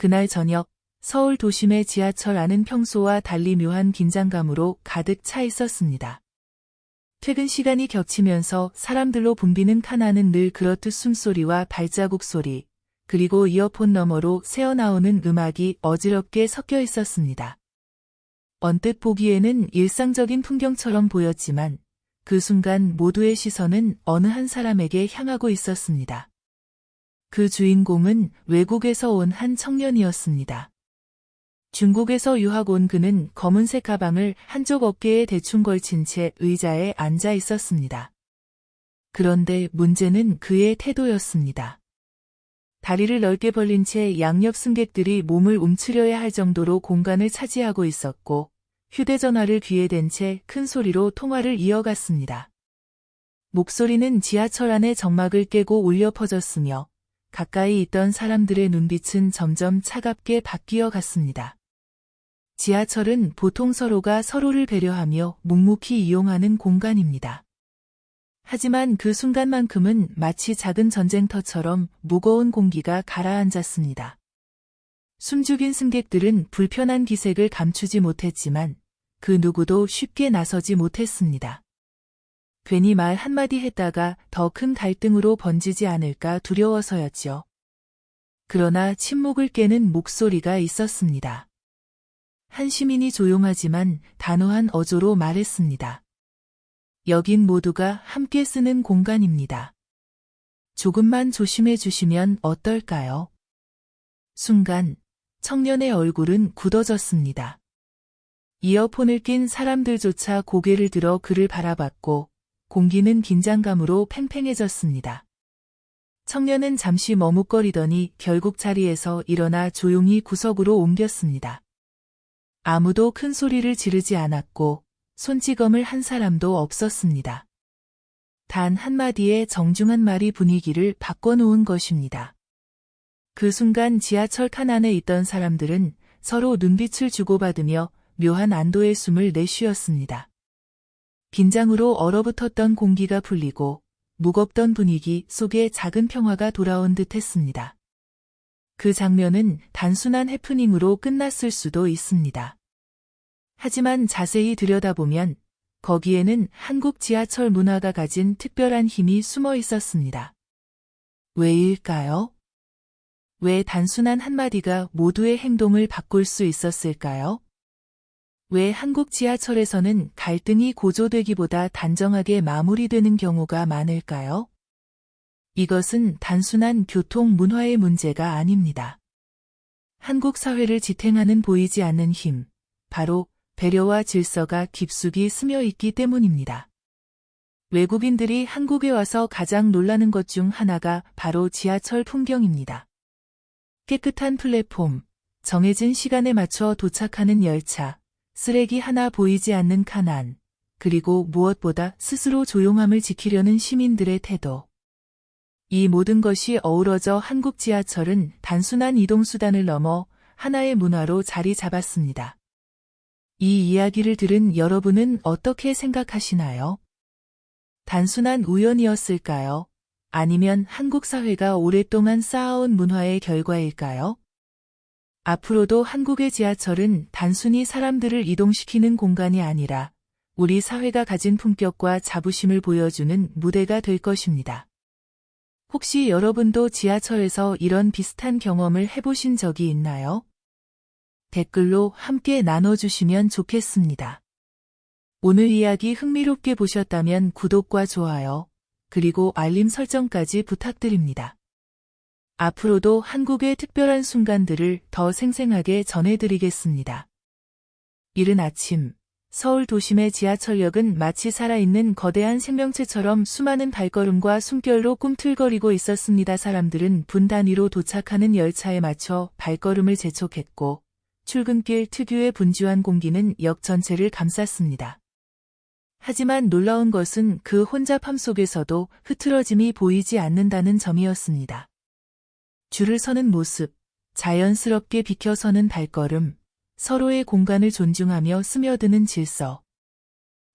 그날 저녁, 서울 도심의 지하철 안은 평소와 달리 묘한 긴장감으로 가득 차 있었습니다. 퇴근 시간이 겹치면서 사람들로 붐비는 칸안은 늘 그렇듯 숨소리와 발자국 소리, 그리고 이어폰 너머로 새어나오는 음악이 어지럽게 섞여 있었습니다. 언뜻 보기에는 일상적인 풍경처럼 보였지만 그 순간 모두의 시선은 어느 한 사람에게 향하고 있었습니다. 그 주인공은 외국에서 온 한 청년이었습니다. 중국에서 유학 온 그는 검은색 가방을 한쪽 어깨에 대충 걸친 채 의자에 앉아 있었습니다. 그런데 문제는 그의 태도였습니다. 다리를 넓게 벌린 채 양옆 승객들이 몸을 움츠려야 할 정도로 공간을 차지하고 있었고 휴대전화를 귀에 댄 채 큰 소리로 통화를 이어갔습니다. 목소리는 지하철 안의 정막을 깨고 울려 퍼졌으며 가까이 있던 사람들의 눈빛은 점점 차갑게 바뀌어 갔습니다. 지하철은 보통 서로가 서로를 배려하며 묵묵히 이용하는 공간입니다. 하지만 그 순간만큼은 마치 작은 전쟁터처럼 무거운 공기가 가라앉았습니다. 숨죽인 승객들은 불편한 기색을 감추지 못했지만 그 누구도 쉽게 나서지 못했습니다. 괜히 말 한마디 했다가 더 큰 갈등으로 번지지 않을까 두려워서였죠. 그러나 침묵을 깨는 목소리가 있었습니다. 한 시민이 조용하지만 단호한 어조로 말했습니다. 여긴 모두가 함께 쓰는 공간입니다. 조금만 조심해 주시면 어떨까요? 순간 청년의 얼굴은 굳어졌습니다. 이어폰을 낀 사람들조차 고개를 들어 그를 바라봤고 공기는 긴장감으로 팽팽해졌습니다. 청년은 잠시 머뭇거리더니 결국 자리에서 일어나 조용히 구석으로 옮겼습니다. 아무도 큰 소리를 지르지 않았고 손찌검을 한 사람도 없었습니다. 단 한마디의 정중한 말이 분위기를 바꿔놓은 것입니다. 그 순간 지하철 칸 안에 있던 사람들은 서로 눈빛을 주고받으며 묘한 안도의 숨을 내쉬었습니다. 긴장으로 얼어붙었던 공기가 풀리고 무겁던 분위기 속에 작은 평화가 돌아온 듯 했습니다. 그 장면은 단순한 해프닝으로 끝났을 수도 있습니다. 하지만 자세히 들여다보면 거기에는 한국 지하철 문화가 가진 특별한 힘이 숨어 있었습니다. 왜일까요? 왜 단순한 한마디가 모두의 행동을 바꿀 수 있었을까요? 왜 한국 지하철에서는 갈등이 고조되기보다 단정하게 마무리되는 경우가 많을까요? 이것은 단순한 교통 문화의 문제가 아닙니다. 한국 사회를 지탱하는 보이지 않는 힘, 바로 배려와 질서가 깊숙이 스며 있기 때문입니다. 외국인들이 한국에 와서 가장 놀라는 것 중 하나가 바로 지하철 풍경입니다. 깨끗한 플랫폼, 정해진 시간에 맞춰 도착하는 열차, 쓰레기 하나 보이지 않는 칸안, 그리고 무엇보다 스스로 조용함을 지키려는 시민들의 태도. 이 모든 것이 어우러져 한국 지하철은 단순한 이동수단을 넘어 하나의 문화로 자리 잡았습니다. 이 이야기를 들은 여러분은 어떻게 생각하시나요? 단순한 우연이었을까요? 아니면 한국 사회가 오랫동안 쌓아온 문화의 결과일까요? 앞으로도 한국의 지하철은 단순히 사람들을 이동시키는 공간이 아니라 우리 사회가 가진 품격과 자부심을 보여주는 무대가 될 것입니다. 혹시 여러분도 지하철에서 이런 비슷한 경험을 해보신 적이 있나요? 댓글로 함께 나눠주시면 좋겠습니다. 오늘 이야기 흥미롭게 보셨다면 구독과 좋아요, 그리고 알림 설정까지 부탁드립니다. 앞으로도 한국의 특별한 순간들을 더 생생하게 전해드리겠습니다. 이른 아침, 서울 도심의 지하철역은 마치 살아있는 거대한 생명체처럼 수많은 발걸음과 숨결로 꿈틀거리고 있었습니다. 사람들은 분 단위로 도착하는 열차에 맞춰 발걸음을 재촉했고 출근길 특유의 분주한 공기는 역 전체를 감쌌습니다. 하지만 놀라운 것은 그 혼잡함 속에서도 흐트러짐이 보이지 않는다는 점이었습니다. 줄을 서는 모습, 자연스럽게 비켜서는 발걸음, 서로의 공간을 존중하며 스며드는 질서.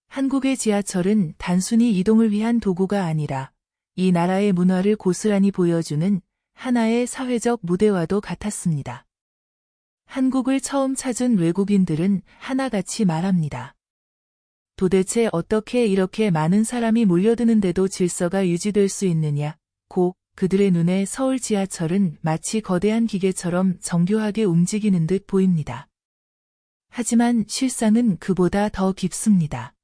한국의 지하철은 단순히 이동을 위한 도구가 아니라 이 나라의 문화를 고스란히 보여주는 하나의 사회적 무대와도 같았습니다. 한국을 처음 찾은 외국인들은 하나같이 말합니다. 도대체 어떻게 이렇게 많은 사람이 몰려드는데도 질서가 유지될 수 있느냐? 고 그들의 눈에 서울 지하철은 마치 거대한 기계처럼 정교하게 움직이는 듯 보입니다. 하지만 실상은 그보다 더 깊습니다.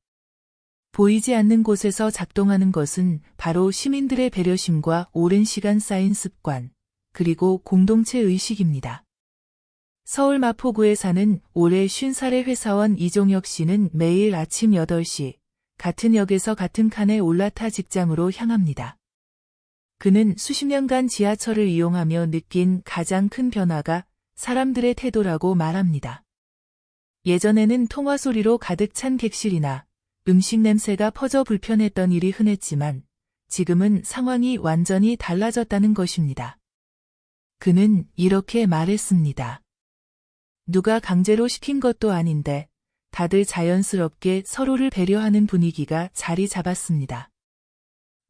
보이지 않는 곳에서 작동하는 것은 바로 시민들의 배려심과 오랜 시간 쌓인 습관, 그리고 공동체 의식입니다. 서울 마포구에 사는 올해 50살의 회사원 이종혁 씨는 매일 아침 8시 같은 역에서 같은 칸에 올라타 직장으로 향합니다. 그는 수십 년간 지하철을 이용하며 느낀 가장 큰 변화가 사람들의 태도라고 말합니다. 예전에는 통화 소리로 가득 찬 객실이나 음식 냄새가 퍼져 불편했던 일이 흔했지만 지금은 상황이 완전히 달라졌다는 것입니다. 그는 이렇게 말했습니다. 누가 강제로 시킨 것도 아닌데 다들 자연스럽게 서로를 배려하는 분위기가 자리 잡았습니다.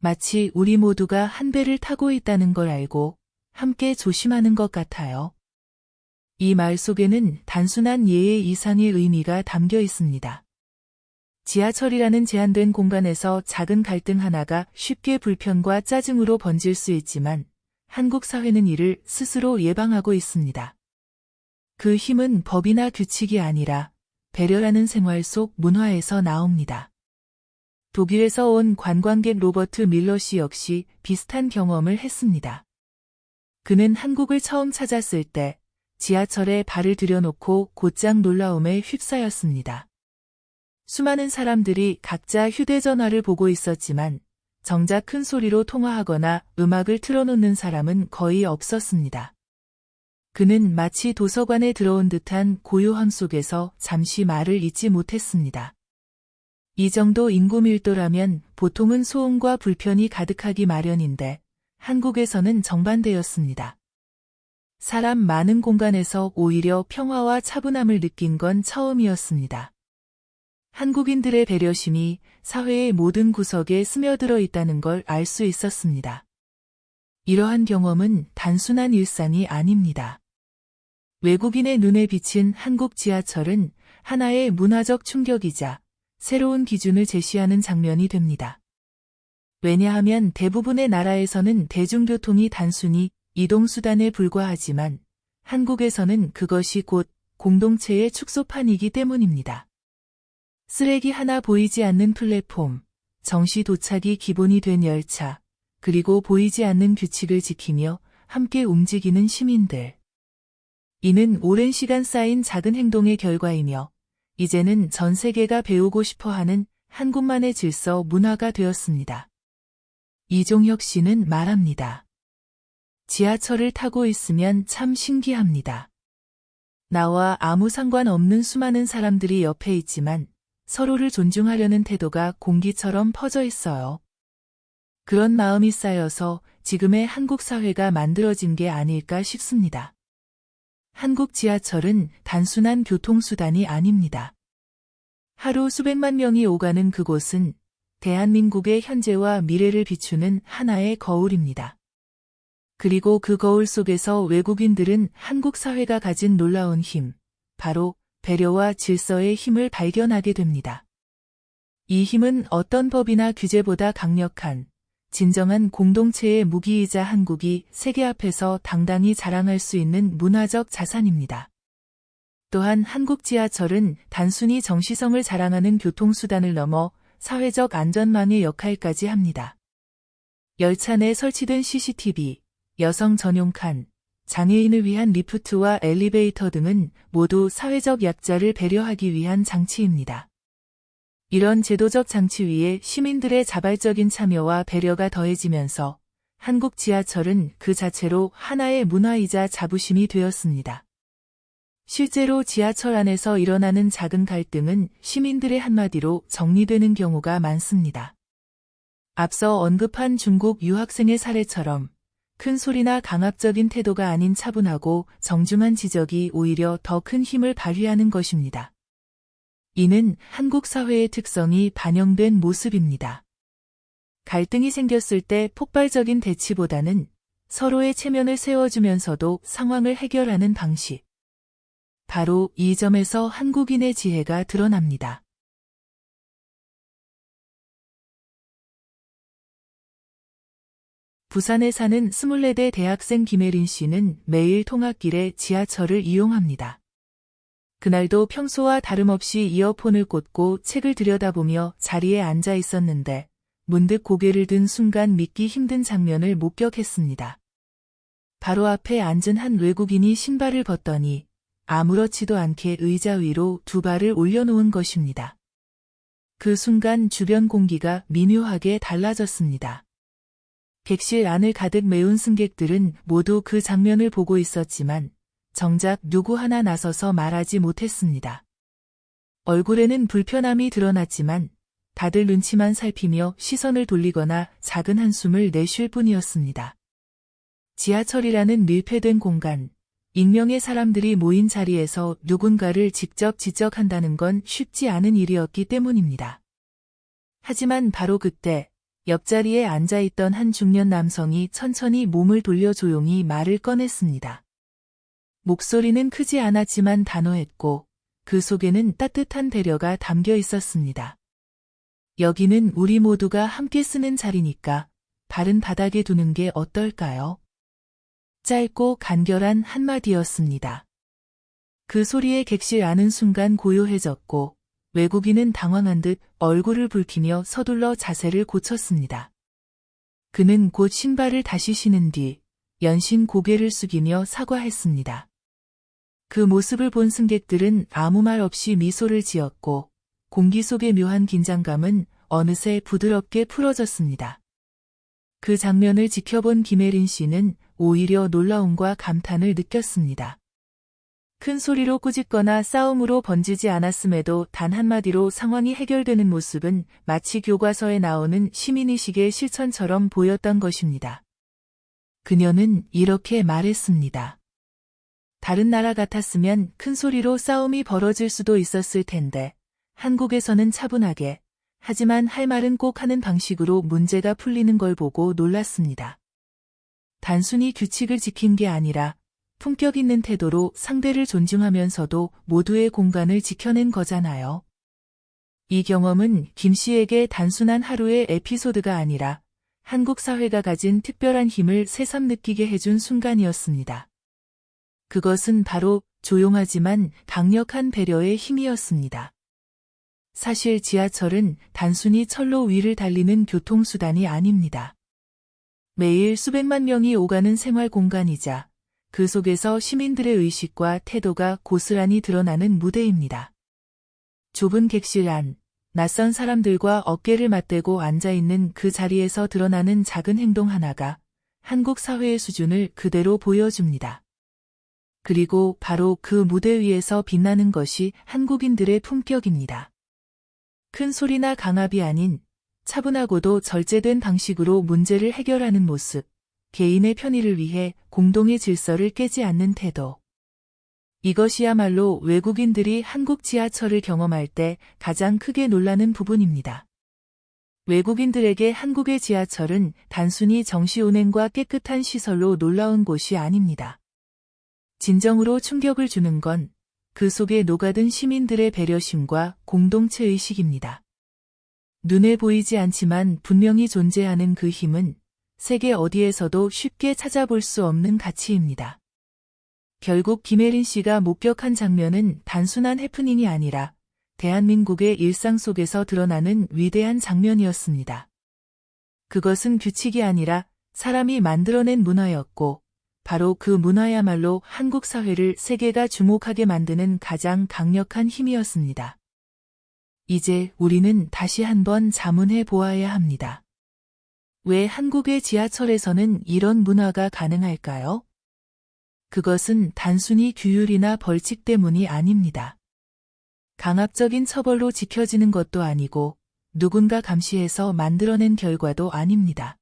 마치 우리 모두가 한 배를 타고 있다는 걸 알고 함께 조심하는 것 같아요. 이 말 속에는 단순한 예의 이상의 의미가 담겨 있습니다. 지하철이라는 제한된 공간에서 작은 갈등 하나가 쉽게 불편과 짜증으로 번질 수 있지만 한국 사회는 이를 스스로 예방하고 있습니다. 그 힘은 법이나 규칙이 아니라 배려라는 생활 속 문화에서 나옵니다. 독일에서 온 관광객 로버트 밀러 씨 역시 비슷한 경험을 했습니다. 그는 한국을 처음 찾았을 때 지하철에 발을 들여놓고 곧장 놀라움에 휩싸였습니다. 수많은 사람들이 각자 휴대전화를 보고 있었지만 정작 큰 소리로 통화하거나 음악을 틀어놓는 사람은 거의 없었습니다. 그는 마치 도서관에 들어온 듯한 고요함 속에서 잠시 말을 잇지 못했습니다. 이 정도 인구 밀도라면 보통은 소음과 불편이 가득하기 마련인데 한국에서는 정반대였습니다. 사람 많은 공간에서 오히려 평화와 차분함을 느낀 건 처음이었습니다. 한국인들의 배려심이 사회의 모든 구석에 스며들어 있다는 걸 알 수 있었습니다. 이러한 경험은 단순한 일상이 아닙니다. 외국인의 눈에 비친 한국 지하철은 하나의 문화적 충격이자 새로운 기준을 제시하는 장면이 됩니다. 왜냐하면 대부분의 나라에서는 대중교통이 단순히 이동수단에 불과하지만 한국에서는 그것이 곧 공동체의 축소판이기 때문입니다. 쓰레기 하나 보이지 않는 플랫폼, 정시 도착이 기본이 된 열차, 그리고 보이지 않는 규칙을 지키며 함께 움직이는 시민들. 이는 오랜 시간 쌓인 작은 행동의 결과이며 이제는 전 세계가 배우고 싶어하는 한국만의 질서 문화가 되었습니다. 이종혁 씨는 말합니다. 지하철을 타고 있으면 참 신기합니다. 나와 아무 상관없는 수많은 사람들이 옆에 있지만 서로를 존중하려는 태도가 공기처럼 퍼져 있어요. 그런 마음이 쌓여서 지금의 한국 사회가 만들어진 게 아닐까 싶습니다. 한국 지하철은 단순한 교통수단이 아닙니다. 하루 수백만 명이 오가는 그곳은 대한민국의 현재와 미래를 비추는 하나의 거울입니다. 그리고 그 거울 속에서 외국인들은 한국 사회가 가진 놀라운 힘, 바로 배려와 질서의 힘을 발견하게 됩니다. 이 힘은 어떤 법이나 규제보다 강력한 진정한 공동체의 무기이자 한국이 세계 앞에서 당당히 자랑할 수 있는 문화적 자산입니다. 또한 한국 지하철은 단순히 정시성을 자랑하는 교통수단을 넘어 사회적 안전망의 역할까지 합니다. 열차 내 설치된 CCTV, 여성 전용 칸, 장애인을 위한 리프트와 엘리베이터 등은 모두 사회적 약자를 배려하기 위한 장치입니다. 이런 제도적 장치 위에 시민들의 자발적인 참여와 배려가 더해지면서 한국 지하철은 그 자체로 하나의 문화이자 자부심이 되었습니다. 실제로 지하철 안에서 일어나는 작은 갈등은 시민들의 한마디로 정리되는 경우가 많습니다. 앞서 언급한 중국 유학생의 사례처럼 큰 소리나 강압적인 태도가 아닌 차분하고 정중한 지적이 오히려 더 큰 힘을 발휘하는 것입니다. 이는 한국 사회의 특성이 반영된 모습입니다. 갈등이 생겼을 때 폭발적인 대치보다는 서로의 체면을 세워주면서도 상황을 해결하는 방식. 바로 이 점에서 한국인의 지혜가 드러납니다. 부산에 사는 24대 대학생 김혜린 씨는 매일 통학길에 지하철을 이용합니다. 그날도 평소와 다름없이 이어폰을 꽂고 책을 들여다보며 자리에 앉아 있었는데 문득 고개를 든 순간 믿기 힘든 장면을 목격했습니다. 바로 앞에 앉은 한 외국인이 신발을 벗더니 아무렇지도 않게 의자 위로 두 발을 올려놓은 것입니다. 그 순간 주변 공기가 미묘하게 달라졌습니다. 객실 안을 가득 메운 승객들은 모두 그 장면을 보고 있었지만 정작 누구 하나 나서서 말하지 못했습니다. 얼굴에는 불편함이 드러났지만 다들 눈치만 살피며 시선을 돌리거나 작은 한숨을 내쉴 뿐이었습니다. 지하철이라는 밀폐된 공간, 익명의 사람들이 모인 자리에서 누군가를 직접 지적한다는 건 쉽지 않은 일이었기 때문입니다. 하지만 바로 그때 옆자리에 앉아있던 한 중년 남성이 천천히 몸을 돌려 조용히 말을 꺼냈습니다. 목소리는 크지 않았지만 단호했고 그 속에는 따뜻한 배려가 담겨 있었습니다. 여기는 우리 모두가 함께 쓰는 자리니까 발은 바닥에 두는 게 어떨까요? 짧고 간결한 한마디였습니다. 그 소리에 객실 안은 순간 고요해졌고 외국인은 당황한 듯 얼굴을 붉히며 서둘러 자세를 고쳤습니다. 그는 곧 신발을 다시 신은 뒤 연신 고개를 숙이며 사과했습니다. 그 모습을 본 승객들은 아무 말 없이 미소를 지었고 공기 속의 묘한 긴장감은 어느새 부드럽게 풀어졌습니다. 그 장면을 지켜본 김혜린 씨는 오히려 놀라움과 감탄을 느꼈습니다. 큰 소리로 꾸짖거나 싸움으로 번지지 않았음에도 단 한마디로 상황이 해결되는 모습은 마치 교과서에 나오는 시민의식의 실천처럼 보였던 것입니다. 그녀는 이렇게 말했습니다. 다른 나라 같았으면 큰 소리로 싸움이 벌어질 수도 있었을 텐데 한국에서는 차분하게 하지만 할 말은 꼭 하는 방식으로 문제가 풀리는 걸 보고 놀랐습니다. 단순히 규칙을 지킨 게 아니라 품격 있는 태도로 상대를 존중하면서도 모두의 공간을 지켜낸 거잖아요. 이 경험은 김 씨에게 단순한 하루의 에피소드가 아니라 한국 사회가 가진 특별한 힘을 새삼 느끼게 해준 순간이었습니다. 그것은 바로 조용하지만 강력한 배려의 힘이었습니다. 사실 지하철은 단순히 철로 위를 달리는 교통수단이 아닙니다. 매일 수백만 명이 오가는 생활 공간이자 그 속에서 시민들의 의식과 태도가 고스란히 드러나는 무대입니다. 좁은 객실 안, 낯선 사람들과 어깨를 맞대고 앉아있는 그 자리에서 드러나는 작은 행동 하나가 한국 사회의 수준을 그대로 보여줍니다. 그리고 바로 그 무대 위에서 빛나는 것이 한국인들의 품격입니다. 큰 소리나 강압이 아닌 차분하고도 절제된 방식으로 문제를 해결하는 모습, 개인의 편의를 위해 공동의 질서를 깨지 않는 태도. 이것이야말로 외국인들이 한국 지하철을 경험할 때 가장 크게 놀라는 부분입니다. 외국인들에게 한국의 지하철은 단순히 정시운행과 깨끗한 시설로 놀라운 곳이 아닙니다. 진정으로 충격을 주는 건 그 속에 녹아든 시민들의 배려심과 공동체의식입니다. 눈에 보이지 않지만 분명히 존재하는 그 힘은 세계 어디에서도 쉽게 찾아볼 수 없는 가치입니다. 결국 김혜린 씨가 목격한 장면은 단순한 해프닝이 아니라 대한민국의 일상 속에서 드러나는 위대한 장면이었습니다. 그것은 규칙이 아니라 사람이 만들어낸 문화였고 바로 그 문화야말로 한국 사회를 세계가 주목하게 만드는 가장 강력한 힘이었습니다. 이제 우리는 다시 한번 자문해 보아야 합니다. 왜 한국의 지하철에서는 이런 문화가 가능할까요? 그것은 단순히 규율이나 벌칙 때문이 아닙니다. 강압적인 처벌로 지켜지는 것도 아니고 누군가 감시해서 만들어낸 결과도 아닙니다.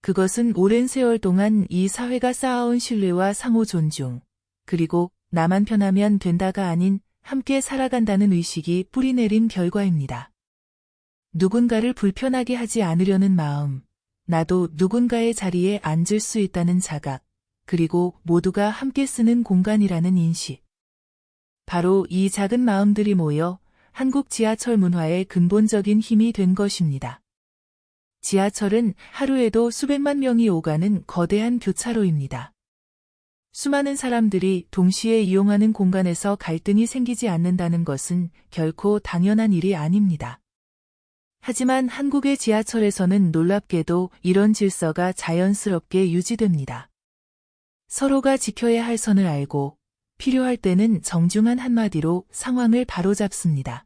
그것은 오랜 세월 동안 이 사회가 쌓아온 신뢰와 상호 존중, 그리고 나만 편하면 된다가 아닌 함께 살아간다는 의식이 뿌리내린 결과입니다. 누군가를 불편하게 하지 않으려는 마음, 나도 누군가의 자리에 앉을 수 있다는 자각, 그리고 모두가 함께 쓰는 공간이라는 인식. 바로 이 작은 마음들이 모여 한국 지하철 문화의 근본적인 힘이 된 것입니다. 지하철은 하루에도 수백만 명이 오가는 거대한 교차로입니다. 수많은 사람들이 동시에 이용하는 공간에서 갈등이 생기지 않는다는 것은 결코 당연한 일이 아닙니다. 하지만 한국의 지하철에서는 놀랍게도 이런 질서가 자연스럽게 유지됩니다. 서로가 지켜야 할 선을 알고 필요할 때는 정중한 한마디로 상황을 바로잡습니다.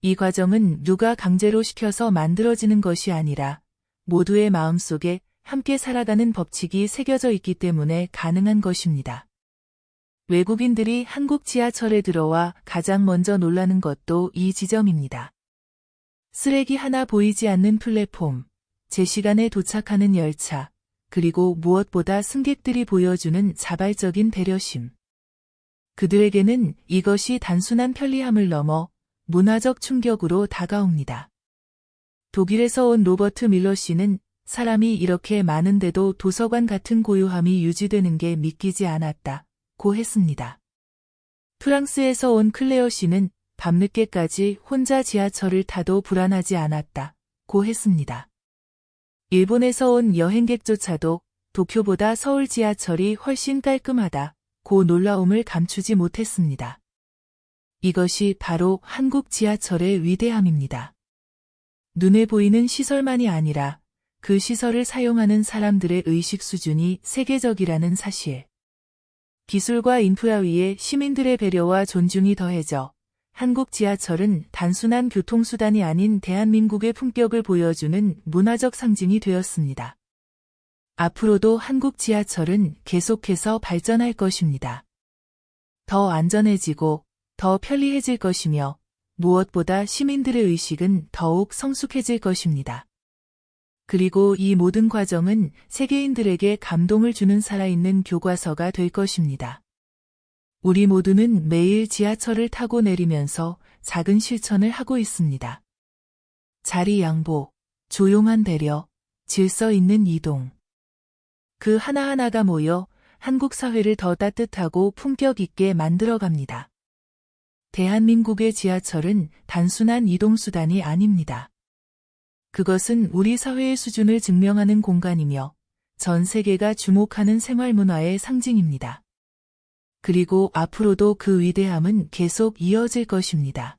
이 과정은 누가 강제로 시켜서 만들어지는 것이 아니라 모두의 마음속에 함께 살아가는 법칙이 새겨져 있기 때문에 가능한 것입니다. 외국인들이 한국 지하철에 들어와 가장 먼저 놀라는 것도 이 지점입니다. 쓰레기 하나 보이지 않는 플랫폼, 제 시간에 도착하는 열차, 그리고 무엇보다 승객들이 보여주는 자발적인 배려심. 그들에게는 이것이 단순한 편리함을 넘어 문화적 충격으로 다가옵니다. 독일에서 온 로버트 밀러 씨는 사람이 이렇게 많은데도 도서관 같은 고요함이 유지되는 게 믿기지 않았다고 했습니다. 프랑스에서 온 클레어 씨는 밤늦게까지 혼자 지하철을 타도 불안하지 않았다고 했습니다. 일본에서 온 여행객조차도 도쿄보다 서울 지하철이 훨씬 깔끔하다고 놀라움을 감추지 못했습니다. 이것이 바로 한국 지하철의 위대함입니다. 눈에 보이는 시설만이 아니라 그 시설을 사용하는 사람들의 의식 수준이 세계적이라는 사실. 기술과 인프라 위에 시민들의 배려와 존중이 더해져 한국 지하철은 단순한 교통수단이 아닌 대한민국의 품격을 보여주는 문화적 상징이 되었습니다. 앞으로도 한국 지하철은 계속해서 발전할 것입니다. 더 안전해지고 더 편리해질 것이며 무엇보다 시민들의 의식은 더욱 성숙해질 것입니다. 그리고 이 모든 과정은 세계인들에게 감동을 주는 살아있는 교과서가 될 것입니다. 우리 모두는 매일 지하철을 타고 내리면서 작은 실천을 하고 있습니다. 자리 양보, 조용한 배려, 질서 있는 이동. 그 하나하나가 모여 한국 사회를 더 따뜻하고 품격 있게 만들어갑니다. 대한민국의 지하철은 단순한 이동수단이 아닙니다. 그것은 우리 사회의 수준을 증명하는 공간이며 전 세계가 주목하는 생활문화의 상징입니다. 그리고 앞으로도 그 위대함은 계속 이어질 것입니다.